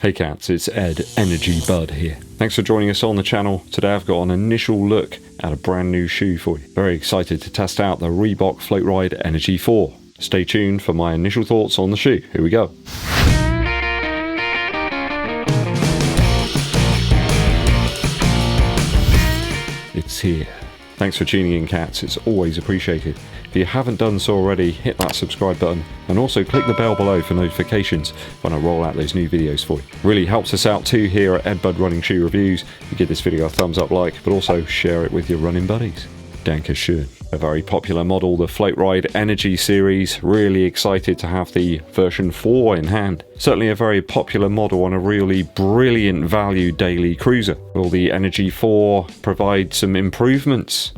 Hey cats, it's EDDBUD here. Thanks for joining us on the channel. Today I've got an initial look at a brand new shoe for you. Very excited to test out the Reebok Floatride Energy 4. Stay tuned for my initial thoughts on the shoe. Here we go. It's here. Thanks for tuning in, cats. It's always appreciated. If you haven't done so already, hit that subscribe button and also click the bell below for notifications when I roll out those new videos for you. Really helps us out too here at EDDBUD Running Shoe Reviews. You give this video a thumbs up like, but also share it with your running buddies. Dankeschön. A very popular model, the Floatride Energy series. Really excited to have the version 4 in hand. Certainly a very popular model and a really brilliant value daily cruiser. Will the Energy 4 provide some improvements?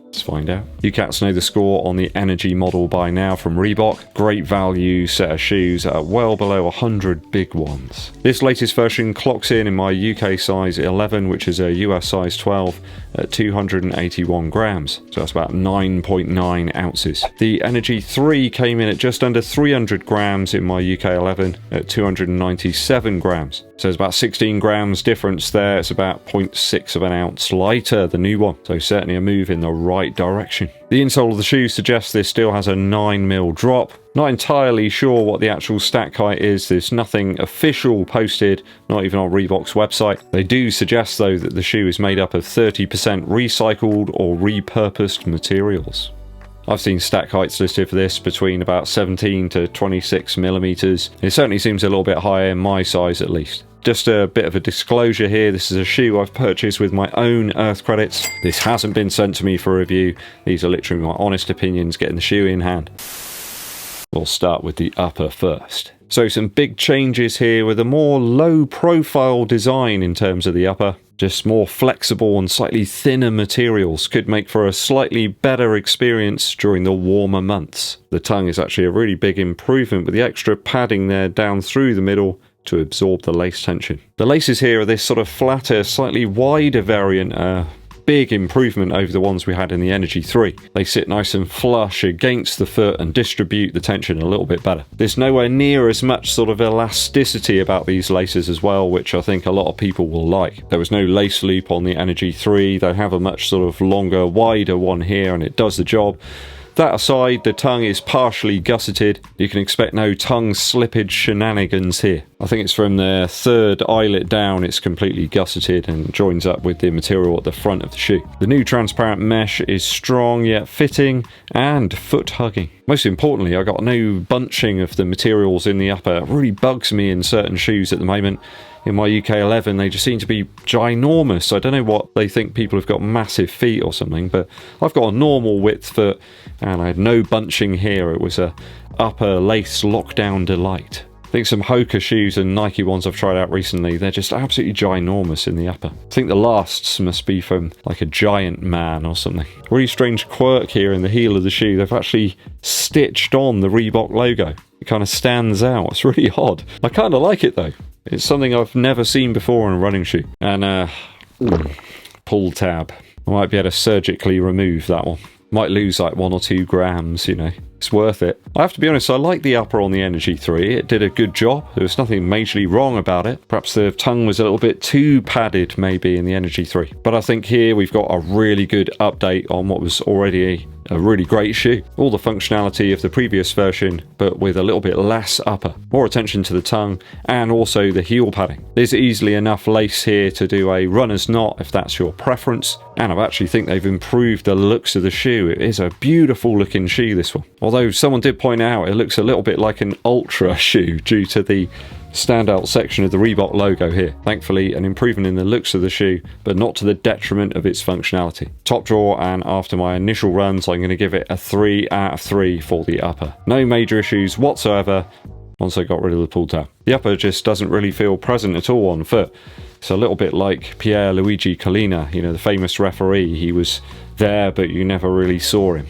Let's find out. You cats know the score on the Energy model by now from Reebok. Great value set of shoes at well below 100 big ones. This latest version clocks in my UK size 11, which is a US size 12, at 281 grams. So that's about 9.9 ounces. The Energy 3 came in at just under 300 grams in my UK 11 at 297 grams. So there's about 16 grams difference there. It's about 0.6 of an ounce lighter, the new one. So certainly a move in the right direction. The insole of the shoe suggests this still has a 9mm drop. Not entirely sure what the actual stack height is. There's nothing official posted, not even on Reebok's website. They do suggest though that the shoe is made up of 30% recycled or repurposed materials. I've seen stack heights listed for this between about 17 to 26 millimeters. It certainly seems a little bit higher in my size at least. Just a bit of a disclosure here, this is a shoe I've purchased with my own Earth credits. This hasn't been sent to me for review. These are literally my honest opinions getting the shoe in hand. We'll start with the upper first. So some big changes here with a more low profile design in terms of the upper. Just more flexible and slightly thinner materials could make for a slightly better experience during the warmer months. The tongue is actually a really big improvement with the extra padding there down through the middle to absorb the lace tension. The laces here are this sort of flatter, slightly wider variant, big improvement over the ones we had in the Energy 3. They sit nice and flush against the foot and distribute the tension a little bit better. There's nowhere near as much sort of elasticity about these laces as well, which I think a lot of people will like. There was no lace loop on the Energy 3. They have a much sort of longer, wider one here and it does the job. That aside, the tongue is partially gusseted. You can expect no tongue slippage shenanigans here. I think it's from the third eyelet down, it's completely gusseted and joins up with the material at the front of the shoe. The new transparent mesh is strong yet fitting and foot hugging. Most importantly, I got no bunching of the materials in the upper. It really bugs me in certain shoes at the moment. In my UK 11, they just seem to be ginormous. I don't know what they think, people have got massive feet or something, but I've got a normal width foot and I had no bunching here. It was a upper lace lockdown delight. I think some Hoka shoes and Nike ones I've tried out recently, they're just absolutely ginormous in the upper. I think the lasts must be from like a giant man or something. Really strange quirk here in the heel of the shoe. They've actually stitched on the Reebok logo. It kind of stands out. It's really odd. I kind of like it though. It's something I've never seen before on a running shoe. And pull tab. I might be able to surgically remove that one. Might lose like 1 or 2 grams, you know. It's worth it. I have to be honest, I like the upper on the Energy 3. It did a good job. There was nothing majorly wrong about it. Perhaps the tongue was a little bit too padded maybe in the Energy 3. But I think here we've got a really good update on what was already a really great shoe. All the functionality of the previous version, but with a little bit less upper. More attention to the tongue and also the heel padding. There's easily enough lace here to do a runner's knot if that's your preference. And I actually think they've improved the looks of the shoe. It is a beautiful looking shoe, this one. Although someone did point out it looks a little bit like an ultra shoe due to the standout section of the Reebok logo here. Thankfully, an improvement in the looks of the shoe, but not to the detriment of its functionality. Top drawer, and after my initial runs, I'm going to give it a 3 out of 3 for the upper. No major issues whatsoever once I got rid of the pull tab. The upper just doesn't really feel present at all on foot. It's a little bit like Pierluigi Collina, you know, the famous referee. He was there, but you never really saw him.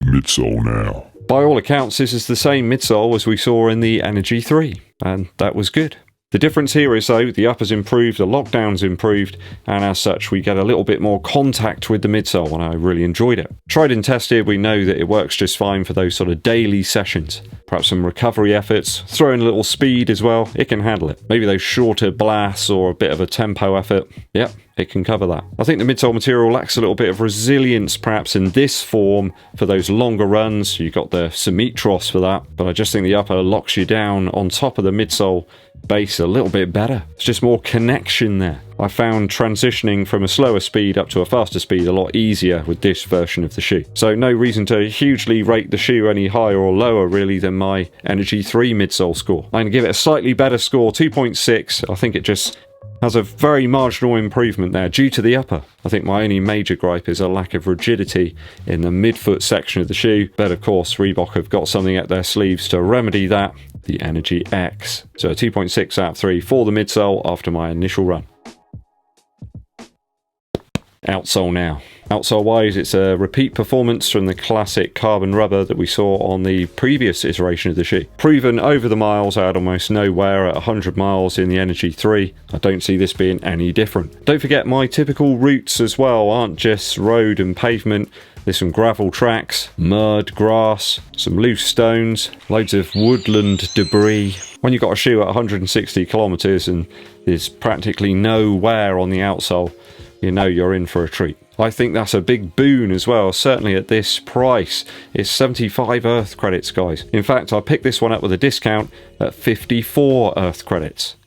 Midsole now. By all accounts, this is the same midsole as we saw in the Energy 3, and that was good. The difference here is though, the upper's improved, the lockdown's improved, and as such we get a little bit more contact with the midsole, and I really enjoyed it. Tried and tested, we know that it works just fine for those sort of daily sessions. Perhaps some recovery efforts, throw in a little speed as well, it can handle it. Maybe those shorter blasts or a bit of a tempo effort, yep, it can cover that. I think the midsole material lacks a little bit of resilience perhaps in this form for those longer runs. You've got the Symmetros for that, but I just think the upper locks you down on top of the midsole base a little bit better. It's just more connection there. I found transitioning from a slower speed up to a faster speed a lot easier with this version of the shoe. So no reason to hugely rate the shoe any higher or lower really than my Energy 3 midsole score. I'm going to give it a slightly better score, 2.6. I think it just has a very marginal improvement there due to the upper. I think my only major gripe is a lack of rigidity in the midfoot section of the shoe, but of course Reebok have got something at their sleeves to remedy that, the Energy X. So a 2.6 out of 3 for the midsole after my initial run. Outsole now. Outsole wise, it's a repeat performance from the classic carbon rubber that we saw on the previous iteration of the shoe. Proven over the miles, I had almost no wear at 100 miles in the Energy 3. I don't see this being any different. Don't forget my typical routes as well aren't just road and pavement. There's some gravel tracks, mud, grass, some loose stones, loads of woodland debris. When you've got a shoe at 160 kilometers and there's practically no wear on the outsole, you know you're in for a treat. I think that's a big boon as well, certainly at this price. It's 75 Earth credits, guys. In fact, I picked this one up with a discount at 54 Earth credits.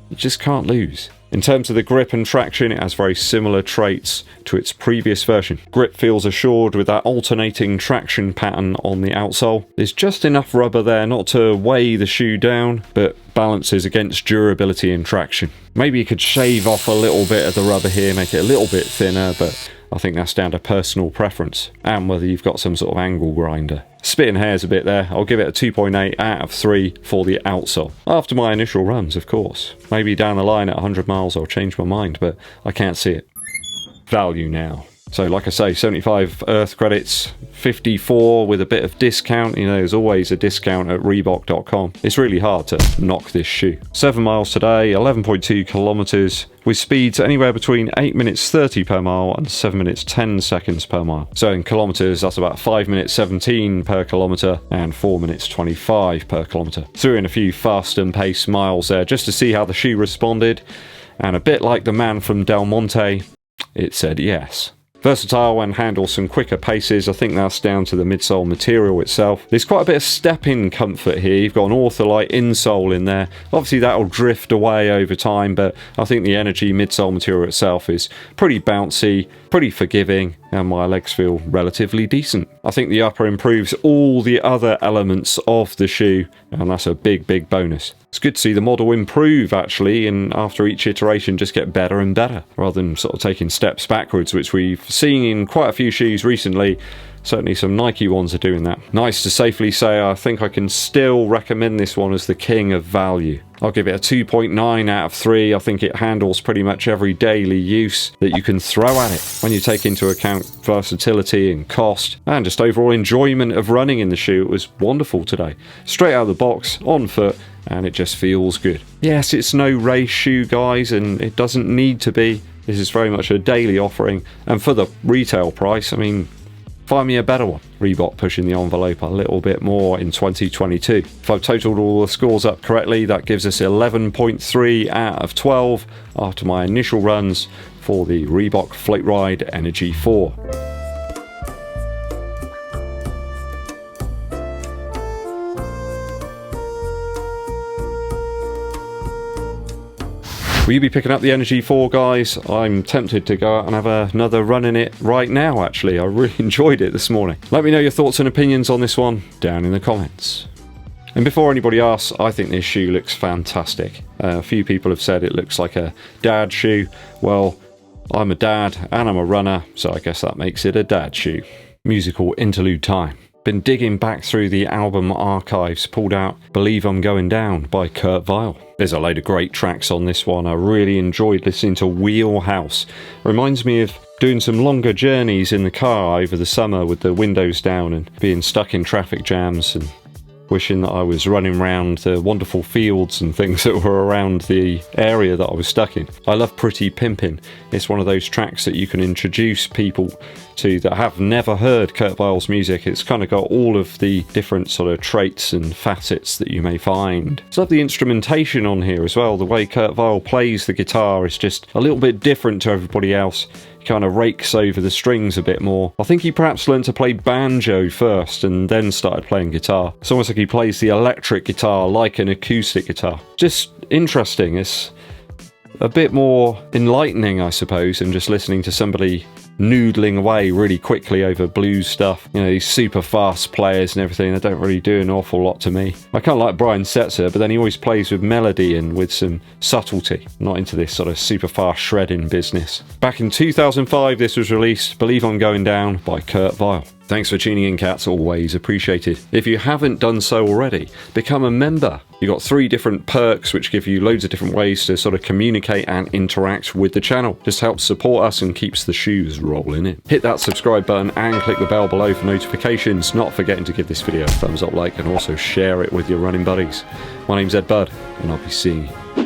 You just can't lose. In terms of the grip and traction, it has very similar traits to its previous version. Grip feels assured with that alternating traction pattern on the outsole. There's just enough rubber there not to weigh the shoe down, but balances against durability and traction. Maybe you could shave off a little bit of the rubber here, make it a little bit thinner, but I think that's down to personal preference and whether you've got some sort of angle grinder. Splitting hairs a bit there. I'll give it a 2.8 out of 3 for the outsole. After my initial runs, of course. Maybe down the line at 100 miles I'll change my mind, but I can't see it. Value now. So like I say, 75 Earth credits, 54 with a bit of discount. You know, there's always a discount at Reebok.com. It's really hard to knock this shoe. 7 miles today, 11.2 kilometers, with speeds anywhere between 8 minutes 30 per mile and 7 minutes 10 seconds per mile. So in kilometers, that's about 5 minutes 17 per kilometer and 4 minutes 25 per kilometer. Threw in a few fast and pace miles there just to see how the shoe responded. And a bit like the man from Del Monte, it said yes. Versatile and handles some quicker paces. I think that's down to the midsole material itself. There's quite a bit of step-in comfort here. You've got an Ortholite insole in there. Obviously that'll drift away over time, but I think the Energy midsole material itself is pretty bouncy, pretty forgiving, and my legs feel relatively decent. I think the upper improves all the other elements of the shoe, and that's a big bonus. It's good to see the model improve actually, and after each iteration just get better and better, rather than sort of taking steps backwards, which we've seen in quite a few shoes recently. Certainly some Nike ones are doing that. Nice to safely say I think I can still recommend this one as the king of value. I'll give it a 2.9 out of 3. I think it handles pretty much every daily use that you can throw at it when you take into account versatility and cost and just overall enjoyment of running in the shoe. It was wonderful today. Straight out of the box, on foot, and it just feels good. Yes, it's no race shoe, guys, and it doesn't need to be. This is very much a daily offering, and for the retail price, I mean, find me a better one. Reebok pushing the envelope a little bit more in 2022. If I've totaled all the scores up correctly, that gives us 11.3 out of 12 after my initial runs for the Reebok Floatride Energy 4. Will you be picking up the Energy 4, guys? I'm tempted to go out and have another run in it right now, actually. I really enjoyed it this morning. Let me know your thoughts and opinions on this one down in the comments. And before anybody asks, I think this shoe looks fantastic. A few people have said it looks like a dad shoe. Well, I'm a dad and I'm a runner, so I guess that makes it a dad shoe. Musical interlude time. Been digging back through the album archives, pulled out Believe I'm Going Down by Kurt Vile. There's a load of great tracks on this one. I really enjoyed listening to Wheelhouse. Reminds me of doing some longer journeys in the car over the summer with the windows down and being stuck in traffic jams and wishing that I was running around the wonderful fields and things that were around the area that I was stuck in. I love Pretty Pimpin'. It's one of those tracks that you can introduce people to that have never heard Kurt Weill's music. It's kind of got all of the different sort of traits and facets that you may find. I love the instrumentation on here as well. The way Kurt Weill plays the guitar is just a little bit different to everybody else. Kind of rakes over the strings a bit more. I think he perhaps learned to play banjo first and then started playing guitar. It's almost like he plays the electric guitar like an acoustic guitar. Just interesting. It's a bit more enlightening, I suppose, than just listening to somebody noodling away really quickly over blues stuff. You know, these super fast players and everything, they don't really do an awful lot to me. I kind of like Brian Setzer, but then he always plays with melody and with some subtlety. Not into this sort of super fast shredding business. Back in 2005 this was released, Believe I'm Going Down by Kurt Weill. Thanks for tuning in, cats, always appreciated. If you haven't done so already, become a member. You've got 3 different perks which give you loads of different ways to sort of communicate and interact with the channel. Just helps support us and keeps the shoes rolling in. Hit that subscribe button and click the bell below for notifications, not forgetting to give this video a thumbs up like and also share it with your running buddies. My name's EDDBUD and I'll be seeing you